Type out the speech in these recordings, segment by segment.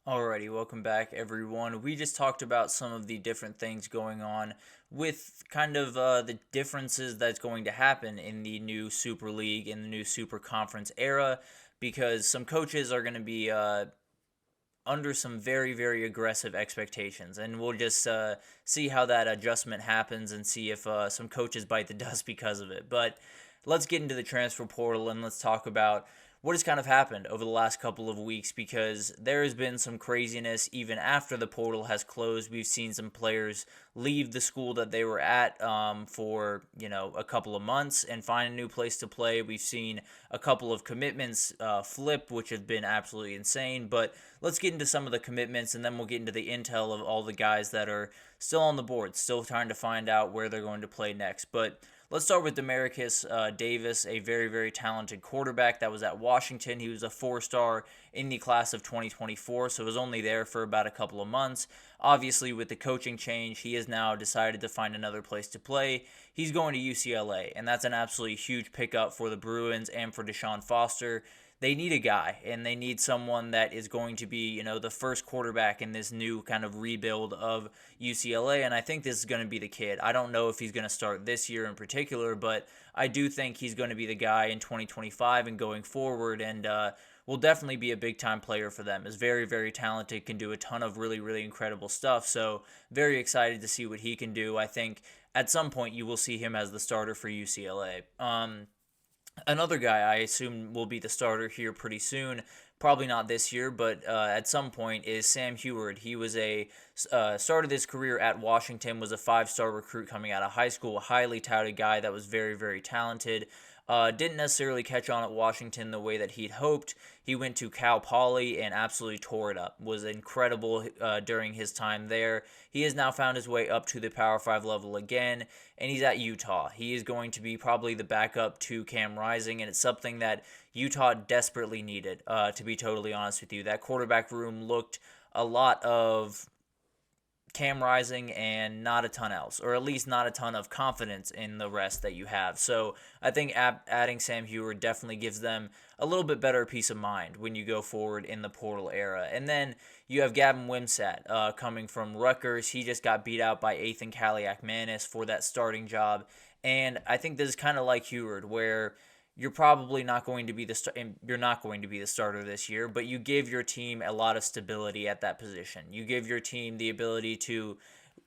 Alrighty, welcome back, everyone. We just talked about some of the different things going on with kind of the differences that's going to happen in the new Super League, in the new Super Conference era, because some coaches are going to be under some very, very aggressive expectations. And we'll just see how that adjustment happens and see if some coaches bite the dust because of it. But let's get into the transfer portal and let's talk about what has kind of happened over the last couple of weeks because there has been some craziness even after the portal has closed. We've seen some players leave the school that they were at for a couple of months and find a new place to play. We've seen a couple of commitments flip, which have been absolutely insane. But let's get into some of the commitments and then we'll get into the intel of all the guys that are still on the board, still trying to find out where they're going to play next. But let's start with Demarcus Davis, a very, very talented quarterback that was at Washington. He was a four-star in the class of 2024, so was only there for about a couple of months. Obviously, with the coaching change, he has now decided to find another place to play. He's going to UCLA, and that's an absolutely huge pickup for the Bruins and for Deshaun Foster. They need a guy, and they need someone that is going to be, the first quarterback in this new kind of rebuild of UCLA, and I think this is going to be the kid. I don't know if he's going to start this year in particular, but I do think he's going to be the guy in 2025 and going forward, and will definitely be a big-time player for them. Is very, very talented, can do a ton of really, really incredible stuff, so very excited to see what he can do. I think at some point you will see him as the starter for UCLA. Another guy I assume will be the starter here pretty soon, probably not this year, but at some point, is Sam Heward. He was started his career at Washington, was a five-star recruit coming out of high school, a highly touted guy that was very, very talented. Didn't necessarily catch on at Washington the way that he'd hoped. He went to Cal Poly and absolutely tore it up. Was incredible during his time there. He has now found his way up to the Power 5 level again, and he's at Utah. He is going to be probably the backup to Cam Rising, and it's something that Utah desperately needed, to be totally honest with you. That quarterback room looked a lot of Cam Rising and not a ton else, or at least not a ton of confidence in the rest that you have. So I think adding Sam Heward definitely gives them a little bit better peace of mind when you go forward in the portal era. And then you have Gavin Wimsatt coming from Rutgers. He just got beat out by Ethan Kaliak-Manis for that starting job. And I think this is kind of like Heward, where you're probably not going to be the starter this year, but you give your team a lot of stability at that position. You give your team the ability to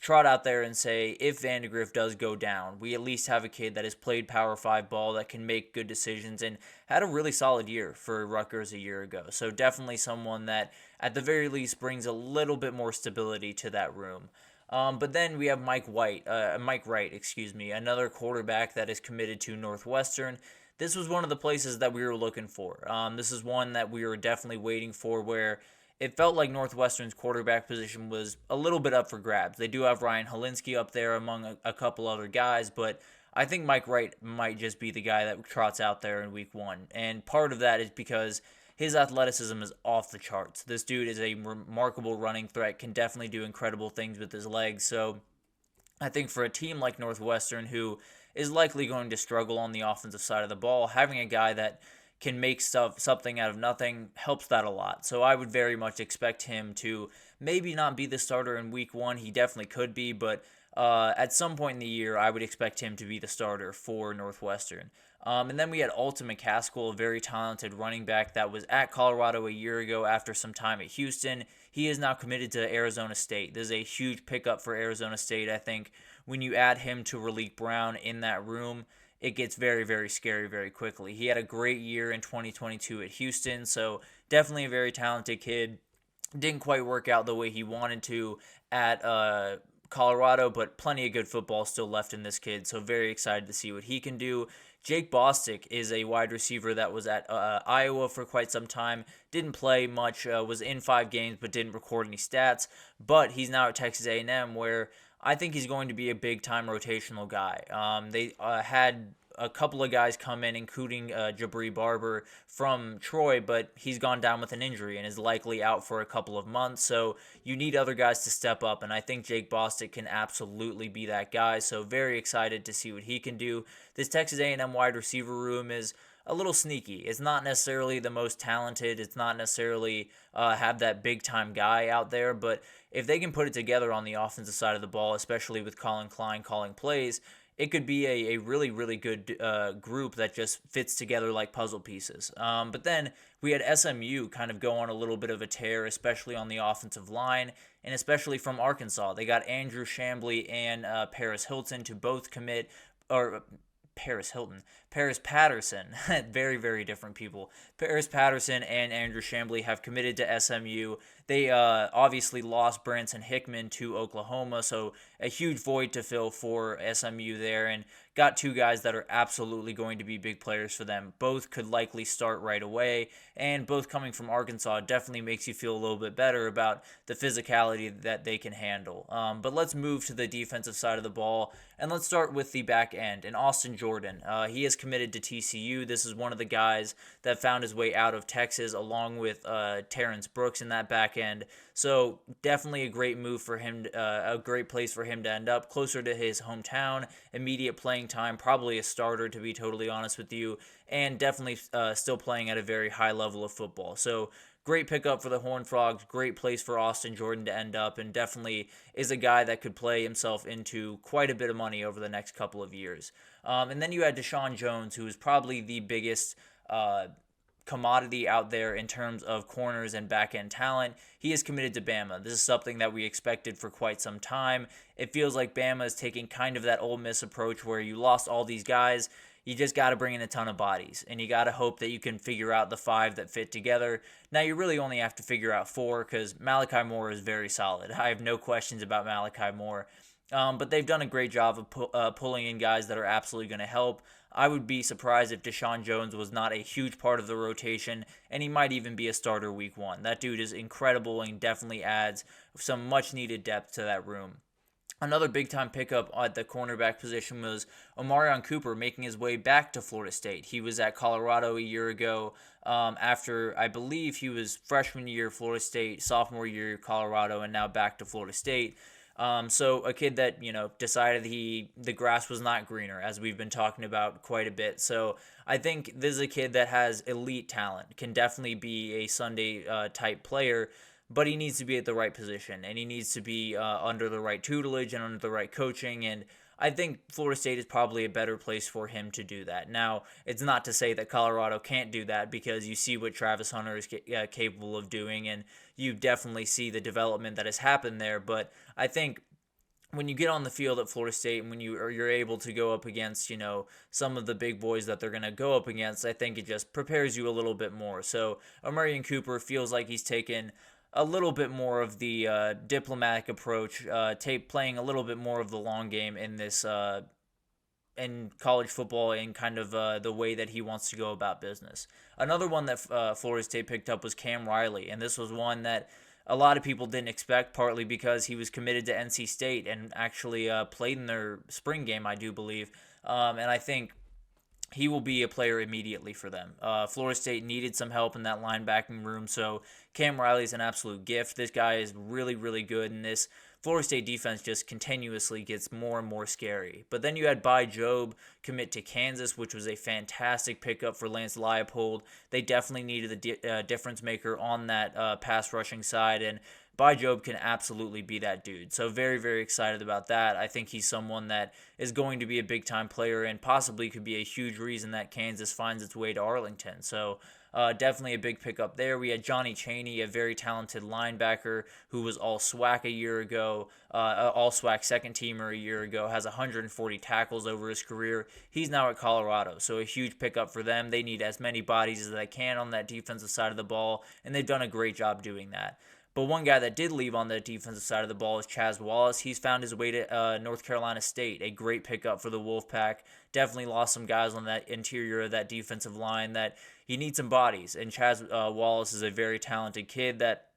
trot out there and say, if Vandegrift does go down, we at least have a kid that has played Power 5 ball, that can make good decisions, and had a really solid year for Rutgers a year ago. So definitely someone that, at the very least, brings a little bit more stability to that room. But then we have Mike Wright, another quarterback that is committed to Northwestern. This was one of the places that we were looking for. This is one that we were definitely waiting for, where it felt like Northwestern's quarterback position was a little bit up for grabs. They do have Ryan Helinski up there among a couple other guys, but I think Mike Wright might just be the guy that trots out there in week one. And part of that is because his athleticism is off the charts. This dude is a remarkable running threat, can definitely do incredible things with his legs. So I think for a team like Northwestern, who is likely going to struggle on the offensive side of the ball, having a guy that can make something out of nothing helps that a lot. So I would very much expect him to maybe not be the starter in week one. He definitely could be, but at some point in the year, I would expect him to be the starter for Northwestern. And then we had Alton McCaskill, a very talented running back that was at Colorado a year ago after some time at Houston. He is now committed to Arizona State. This is a huge pickup for Arizona State. I think when you add him to Raleek Brown in that room, it gets very, very scary very quickly. He had a great year in 2022 at Houston, so definitely a very talented kid. Didn't quite work out the way he wanted to at Colorado, but plenty of good football still left in this kid, so very excited to see what he can do. Jake Bostic is a wide receiver that was at Iowa for quite some time. Didn't play much, was in 5 games, but didn't record any stats. But he's now at Texas A&M, where I think he's going to be a big-time rotational guy. They had a couple of guys come in, including Jabri Barber from Troy, but he's gone down with an injury and is likely out for a couple of months. So you need other guys to step up, and I think Jake Bostic can absolutely be that guy. So very excited to see what he can do. This Texas A&M wide receiver room is a little sneaky. It's not necessarily the most talented. It's not necessarily have that big time guy out there, but if they can put it together on the offensive side of the ball, especially with Colin Klein calling plays, it could be a really, really good group that just fits together like puzzle pieces. But then we had SMU kind of go on a little bit of a tear, especially on the offensive line, and especially from Arkansas. They got Andrew Chambly and Paris Hilton to both commit, or Paris Patterson, very, very different people. Paris Patterson and Andrew Chambly have committed to SMU. They obviously lost Branson Hickman to Oklahoma, so a huge void to fill for SMU there, and got two guys that are absolutely going to be big players for them. Both could likely start right away, and both coming from Arkansas definitely makes you feel a little bit better about the physicality that they can handle. But let's move to the defensive side of the ball, and let's start with the back end. And Austin Jordan, he has committed to TCU. This is one of the guys that found his way out of Texas, along with Terrence Brooks in that back end. So definitely a great move for him, a great place for him to end up, closer to his hometown, immediate playing time, probably a starter to be totally honest with you, and definitely still playing at a very high level of football. So great pickup for the Horned Frogs, great place for Austin Jordan to end up, and definitely is a guy that could play himself into quite a bit of money over the next couple of years. And then you had Deshaun Jones, who is probably the biggest commodity out there in terms of corners and back-end talent. He is committed to Bama. This is something that we expected for quite some time. It feels like Bama is taking kind of that Ole Miss approach where you lost all these guys. You just got to bring in a ton of bodies, and you got to hope that you can figure out the five that fit together. Now, you really only have to figure out four because Malachi Moore is very solid. I have no questions about Malachi Moore. But they've done a great job of pulling in guys that are absolutely going to help. I would be surprised if Deshaun Jones was not a huge part of the rotation, and he might even be a starter week one. That dude is incredible and definitely adds some much-needed depth to that room. Another big-time pickup at the cornerback position was Omarion Cooper making his way back to Florida State. He was at Colorado a year ago after, I believe, he was freshman year Florida State, sophomore year Colorado, and now back to Florida State. So a kid that, decided the grass was not greener, as we've been talking about quite a bit. So I think this is a kid that has elite talent, can definitely be a Sunday type player, but he needs to be at the right position, and he needs to be under the right tutelage and under the right coaching, and I think Florida State is probably a better place for him to do that. Now, it's not to say that Colorado can't do that, because you see what Travis Hunter is capable of doing, and you definitely see the development that has happened there. But I think when you get on the field at Florida State and when you're able to go up against, some of the big boys that they're going to go up against, I think it just prepares you a little bit more. So Omarion Cooper feels like he's taken a little bit more of the diplomatic approach, playing a little bit more of the long game in this in college football, and kind of the way that he wants to go about business. Another one that Florida State picked up was Cam Riley, and this was one that a lot of people didn't expect, partly because he was committed to NC State and actually played in their spring game, I do believe, and I think he will be a player immediately for them. Florida State needed some help in that linebacking room, so Cam Riley's an absolute gift. This guy is really, really good, and this Florida State defense just continuously gets more and more scary. But then you had Bai Jobe commit to Kansas, which was a fantastic pickup for Lance Leipold. They definitely needed a difference maker on that pass rushing side, and Bai Jobe can absolutely be that dude. So very, very excited about that. I think he's someone that is going to be a big-time player and possibly could be a huge reason that Kansas finds its way to Arlington. So definitely a big pickup there. We had Johnny Chaney, a very talented linebacker who was all SWAC a year ago, all SWAC second-teamer a year ago, has 140 tackles over his career. He's now at Colorado, so a huge pickup for them. They need as many bodies as they can on that defensive side of the ball, and they've done a great job doing that. But one guy that did leave on the defensive side of the ball is Chaz Wallace. He's found his way to North Carolina State, a great pickup for the Wolfpack. Definitely lost some guys on that interior of that defensive line that you need some bodies. And Chaz Wallace is a very talented kid that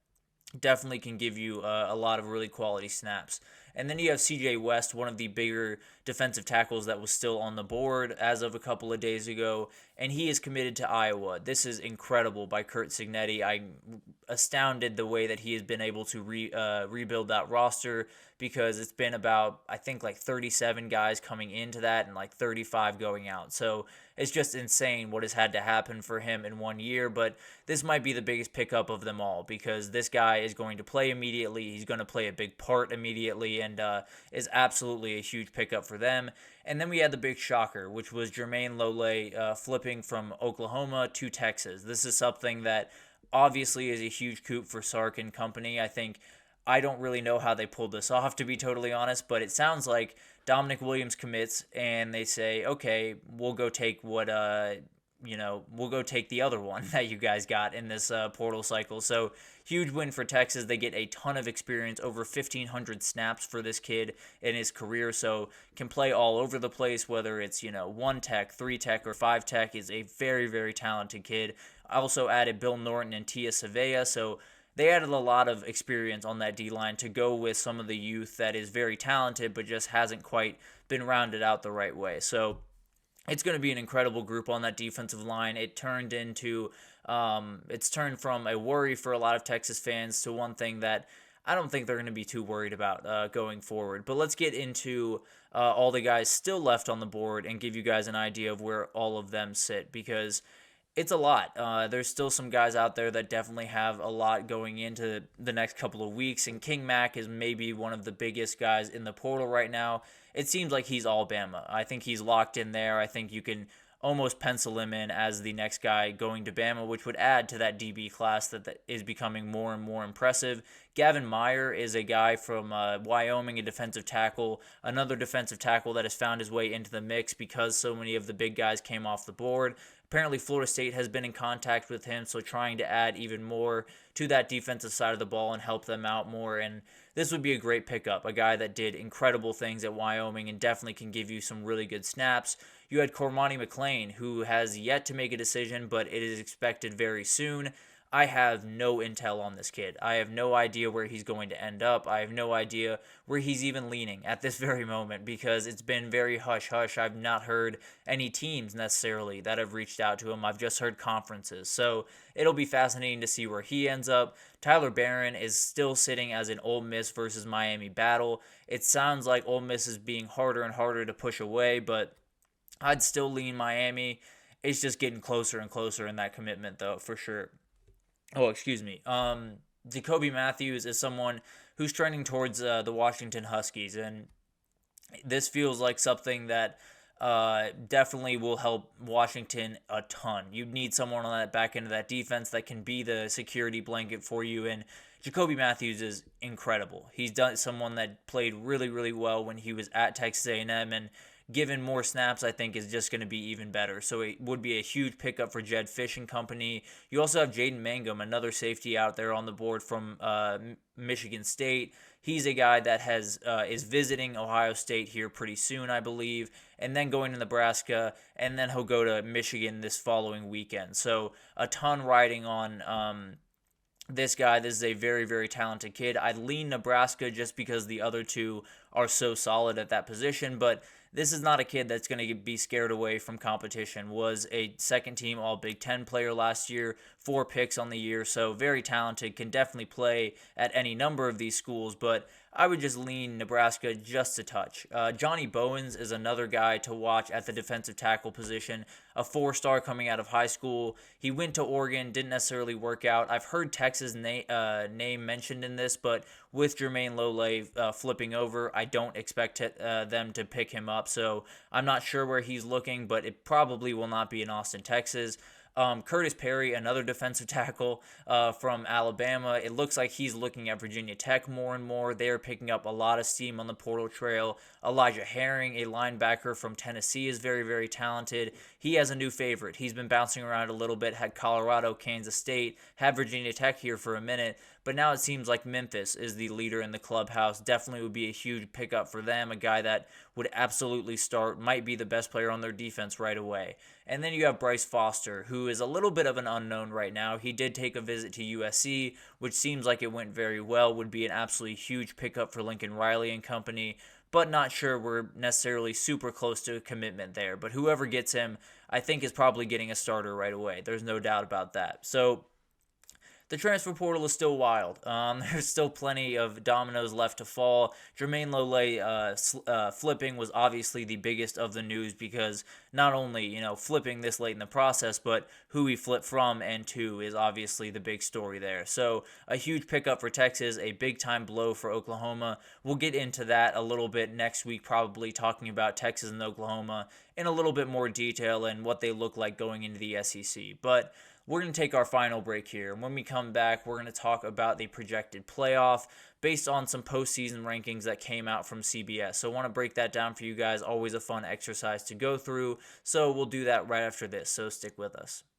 definitely can give you a lot of really quality snaps. And then you have CJ West, one of the bigger defensive tackles that was still on the board as of a couple of days ago, and he is committed to Iowa. This is incredible by Curt Cignetti. I'm astounded the way that he has been able to rebuild that roster, because it's been about, I think, like 37 guys coming into that and like 35 going out. So it's just insane what has had to happen for him in 1 year, but this might be the biggest pickup of them all, because this guy is going to play immediately. He's going to play a big part immediately, and is absolutely a huge pickup for them. And then we had the big shocker, which was Jermaine Lole flipping from Oklahoma to Texas. This is something that obviously is a huge coup for Sark and company. I don't really know how they pulled this off, to be totally honest, but it sounds like Dominic Williams commits and they say, okay, we'll go take we'll go take the other one that you guys got in this portal cycle. So huge win for Texas. They get a ton of experience, over 1,500 snaps for this kid in his career. So can play all over the place, whether it's, 1 tech, 3 tech, or 5 tech. Is a very, very talented kid. I also added Bill Norton and Tia Savea. So they added a lot of experience on that D-line to go with some of the youth that is very talented but just hasn't quite been rounded out the right way. So it's going to be an incredible group on that defensive line. It's turned from a worry for a lot of Texas fans to one thing that I don't think they're going to be too worried about going forward. But let's get into all the guys still left on the board and give you guys an idea of where all of them sit, because it's a lot. There's still some guys out there that definitely have a lot going into the next couple of weeks, and King Mack is maybe one of the biggest guys in the portal right now. It seems like he's all Bama. I think he's locked in there. I think you can almost pencil him in as the next guy going to Bama, which would add to that DB class that is becoming more and more impressive. Gavin Meyer is a guy from Wyoming, a defensive tackle, another defensive tackle that has found his way into the mix because so many of the big guys came off the board. Apparently, Florida State has been in contact with him, so trying to add even more to that defensive side of the ball and help them out more. And this would be a great pickup, a guy that did incredible things at Wyoming and definitely can give you some really good snaps. You had Cormani McLean, who has yet to make a decision, but it is expected very soon. I have no intel on this kid. I have no idea where he's going to end up. I have no idea where he's even leaning at this very moment, because it's been very hush-hush. I've not heard any teams necessarily that have reached out to him. I've just heard conferences. So it'll be fascinating to see where he ends up. Tyler Barron is still sitting as an Ole Miss versus Miami battle. It sounds like Ole Miss is being harder and harder to push away, but I'd still lean Miami. It's just getting closer and closer in that commitment, though, for sure. Oh, excuse me. Jacoby Matthews is someone who's trending towards the Washington Huskies, and this feels like something that definitely will help Washington a ton. You need someone on that back end of that defense that can be the security blanket for you, and Jacoby Matthews is incredible. He's someone that played really, really well when he was at Texas A&M, and given more snaps, I think is just going to be even better. So it would be a huge pickup for Jed Fish and company. You also have Jaden Mangum, another safety out there on the board from Michigan State. He's a guy that is visiting Ohio State here pretty soon, I believe, and then going to Nebraska, and then he'll go to Michigan this following weekend. So a ton riding on this guy. This is a very, very talented kid. I'd lean Nebraska just because the other two are so solid at that position, but this is not a kid that's going to be scared away from competition. Was a second-team All-Big Ten player last year, 4 picks on the year, so very talented, can definitely play at any number of these schools, but I would just lean Nebraska just a touch. Johnny Bowens is another guy to watch at the defensive tackle position, a 4-star coming out of high school. He went to Oregon, didn't necessarily work out. I've heard Texas' name mentioned in this, but with Jermaine Lole flipping over, I don't expect them to pick him up, so I'm not sure where he's looking, but it probably will not be in Austin, Texas. Curtis Perry, another defensive tackle from Alabama. It looks like he's looking at Virginia Tech more and more. They're picking up a lot of steam on the portal trail. Elijah Herring, a linebacker from Tennessee, is very, very talented. He has a new favorite. He's been bouncing around a little bit, had Colorado, Kansas State, had Virginia Tech here for a minute, but now it seems like Memphis is the leader in the clubhouse. Definitely would be a huge pickup for them, a guy that would absolutely start, might be the best player on their defense right away. And then you have Bryce Foster, who is a little bit of an unknown right now. He did take a visit to USC, which seems like it went very well, would be an absolutely huge pickup for Lincoln Riley and company, but not sure we're necessarily super close to a commitment there. But whoever gets him, I think is probably getting a starter right away. There's no doubt about that. So the transfer portal is still wild. There's still plenty of dominoes left to fall. Jermaine Lole flipping was obviously the biggest of the news because not only, flipping this late in the process, but who he flipped from and to is obviously the big story there. So a huge pickup for Texas, a big-time blow for Oklahoma. We'll get into that a little bit next week, probably talking about Texas and Oklahoma in a little bit more detail and what they look like going into the SEC. But we're going to take our final break here. And when we come back, we're going to talk about the projected playoff based on some postseason rankings that came out from CBS. So I want to break that down for you guys. Always a fun exercise to go through. So we'll do that right after this. So stick with us.